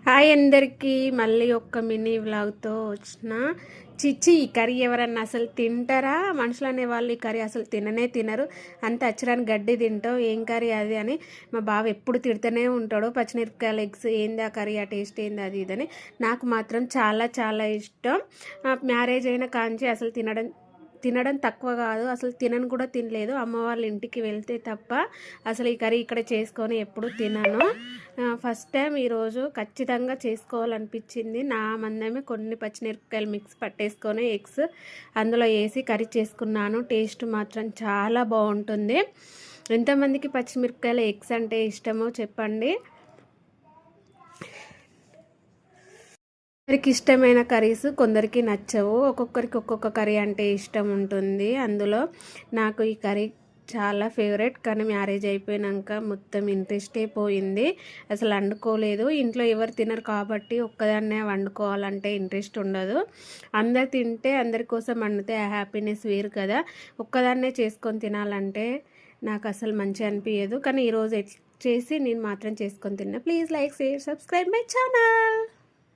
Hi అందరికీ మళ్ళీ ఒక్క మినీ వ్లాగ్తో వచ్చిన. చిచ్చి ఈ కర్రీ ఎవరన్నా అసలు తింటారా? మనుషులు అనేవాళ్ళు ఈ కర్రీ అసలు తినరు. అంత అచ్చరాని గడ్డి తింటావు, ఏం కర్రీ అది అని మా బావ ఎప్పుడు తిడుతూనే ఉంటాడు. పచ్చిమిరపకాయలు ఎగ్స్ ఏంది ఆ కర్రీ, ఆ టేస్ట్ ఏంది అది ఇదని. నాకు మాత్రం చాలా చాలా ఇష్టం. మ్యారేజ్ అయిన కాంచి అసలు తినడం తక్కువ కాదు, అసలు తినను కూడా తినలేదు. అమ్మ వాళ్ళ ఇంటికి వెళ్తే తప్ప అసలు ఈ కర్రీ ఇక్కడ చేసుకొని ఎప్పుడు తినను. ఫస్ట్ టైం ఈరోజు ఖచ్చితంగా చేసుకోవాలనిపించింది. నా మందమే కొన్ని పచ్చిమిరపకాయలు మిక్స్ పట్టేసుకొని ఎగ్స్ అందులో వేసి కర్రీ చేసుకున్నాను. టేస్ట్ మాత్రం చాలా బాగుంటుంది. ఎంతమందికి పచ్చిమిరపకాయలు ఎగ్స్ అంటే ఇష్టమో చెప్పండి. కొందరికి ఇష్టమైన కర్రీస్ కొందరికి నచ్చవు. ఒక్కొక్కరికి ఒక్కొక్క కర్రీ అంటే ఇష్టం ఉంటుంది. అందులో నాకు ఈ కర్రీ చాలా ఫేవరెట్. కానీ మ్యారేజ్ అయిపోయాక మొత్తం ఇంట్రెస్టే పోయింది. అసలు వండుకోలేదు. ఇంట్లో ఎవరు తినరు కాబట్టి ఒక్కదాన్నే వండుకోవాలంటే ఇంట్రెస్ట్ ఉండదు. అందరు తింటే అందరి కోసం వండితే ఆ హ్యాపీనెస్ వేరు కదా. ఒక్కదాన్నే చేసుకొని తినాలంటే నాకు అసలు మంచిగా అనిపించదు. కానీ ఈరోజు చేసి నేను మాత్రం చేసుకొని తిన్నా. Please like, share, subscribe my channel.